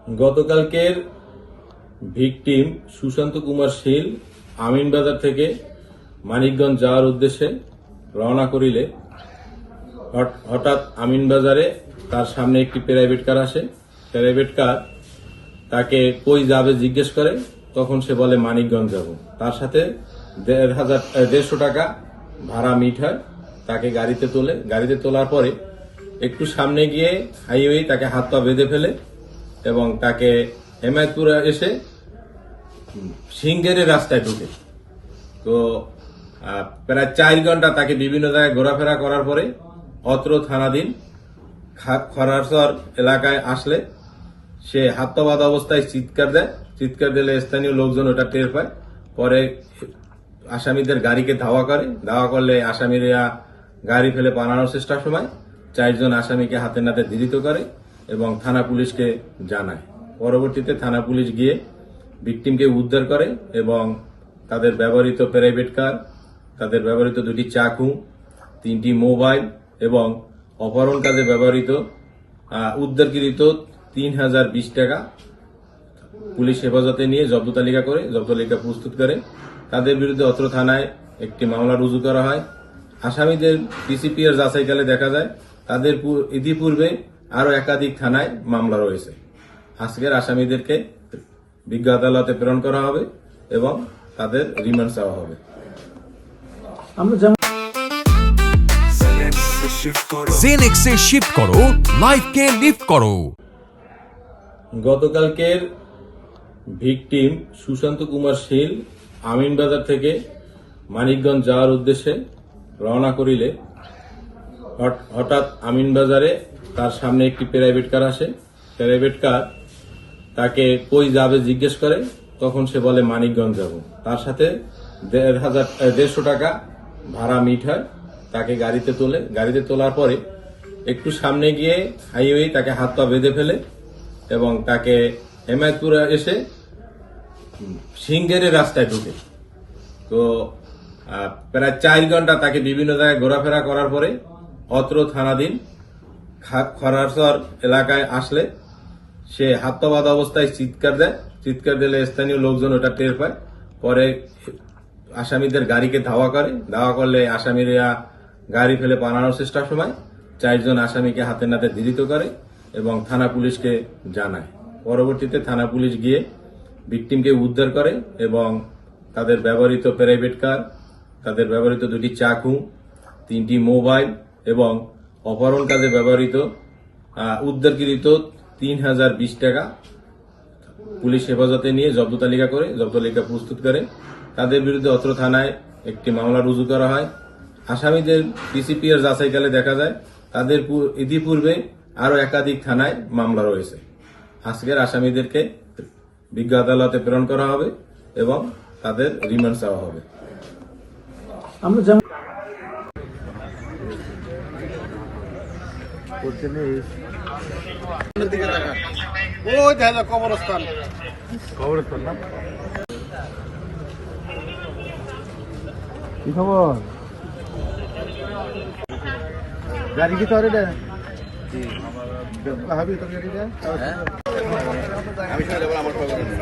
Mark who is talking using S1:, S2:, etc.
S1: গতকালকের ভিকটিম সুশান্ত কুমার শীল আমিনবাজার থেকে মানিকগঞ্জ যাওয়ার উদ্দেশ্যে রওনা করিলে হঠাৎ আমিনবাজারে তার সামনে একটি প্রাইভেট কার আসে। প্রাইভেট কার তাকে কই যাবে জিজ্ঞেস করে, তখন সে বলে মানিকগঞ্জ যাব। তার সাথে 1,500 টাকা ভাড়া মিট হয়। তাকে গাড়িতে তোলে। গাড়িতে তোলার পরে একটু সামনে গিয়ে হাইওয়ে তাকে হাত পা বেঁধে ফেলে এবং তাকে হেমায়তপুরে এসে সিংহের রাস্তায় ঢুকে। তো প্রায় 4 ঘন্টা তাকে বিভিন্ন জায়গায় ঘোরাফেরা করার পরে অত্র থানাধীন খরারচর এলাকায় আসলে সে হাত পা বাঁধা অবস্থায় চিৎকার দেয়। চিৎকার দিলে স্থানীয় লোকজন ওটা টের পায়। পরে আসামিদের গাড়িকে ধাওয়া করে। ধাওয়া করলে আসামিরা গাড়ি ফেলে পালানোর চেষ্টার সময় 4 জন আসামিকে হাতে নাতে ধৃত করে এবং থানা পুলিশকে জানায়। পরবর্তীতে থানা পুলিশ গিয়ে ভিকটিমকে উদ্ধার করে এবং তাদের ব্যবহৃত প্রাইভেট কার, তাদের ব্যবহৃত 2টি চাকু, 3টি মোবাইল এবং অপহরণ কাজে ব্যবহৃত উদ্ধারকৃত 3,020 টাকা পুলিশ হেফাজতে নিয়ে জব্দ তালিকা প্রস্তুত করে তাদের বিরুদ্ধে অত্র থানায় একটি মামলা রুজু করা হয়। আসামিদের পিসিপির যাচাইকালে দেখা যায় তাদের ইতিপূর্বে আরো একাধিক থানায় মামলা রয়েছে। আজকের আসামিদেরকে বিজ্ঞ আদালতে প্রেরণ করা হবে এবং তাদের রিমান্ড চাওয়া হবে।
S2: জেনেক্সে শিফট করো, লাইফকে লিফট করো।
S1: গতকালকের ভিকটিম সুশান্ত কুমার শীল আমিনবাজার থেকে মানিকগঞ্জ যাওয়ার উদ্দেশ্যে রওনা করিলে হঠাৎ আমিনবাজারে তার সামনে একটি প্রাইভেট কার আসে। প্রাইভেট কার তাকে কই যাবে জিজ্ঞেস করে, তখন সে বলে মানিকগঞ্জ যাব। তার সাথে 1,500 টাকা ভাড়া মিট হয়। তাকে গাড়িতে তোলে। গাড়িতে তোলার পরে একটু সামনে গিয়ে হাইওয়ে তাকে হাত পা বেঁধে ফেলে এবং তাকে হেমায়তপুরে এসে সিংহের রাস্তায় ঢুকে। তো প্রায় 4 ঘন্টা তাকে বিভিন্ন জায়গায় ঘোরাফেরা করার পরে অত্র থানাধীন খরারচর এলাকায় আসলে সে হাত পা বাঁধা অবস্থায় চিৎকার দেয়। চিৎকার দিলে স্থানীয় লোকজন ওটা টের পায়। পরে আসামিদের গাড়িকে ধাওয়া করে। ধাওয়া করলে আসামিরা গাড়ি ফেলে পালানোর চেষ্টার সময় 4 জন আসামিকে হাতে নাতে ধৃত করে এবং থানা পুলিশকে জানায়। পরবর্তীতে থানা পুলিশ গিয়ে ভিকটিমকে উদ্ধার করে এবং তাদের ব্যবহৃত প্রাইভেট কার, তাদের ব্যবহৃত 2টি চাকু, 3টি মোবাইল এবং অপহরণ কাজে ব্যবহৃত উদ্ধারকৃত 3,020 টাকা পুলিশ হেফাজতে নিয়ে জব্দ তালিকা প্রস্তুত করে তাদের বিরুদ্ধে অত্র থানায় একটি মামলা রুজু করা হয়। আসামিদের পিসিপির যাচাইকালে দেখা যায় তাদের ইতিপূর্বে আরো একাধিক থানায় মামলা রয়েছে। আজকের আসামিদেরকে বিজ্ঞ আদালতে প্রেরণ করা হবে এবং তাদের রিমান্ড চাওয়া হবে।
S3: কবরস্থান না কি খবর? গাড়ি কি তোর এটা হাবি তোর গাড়িটা? আমি চলে যাব আমার খবর নেই।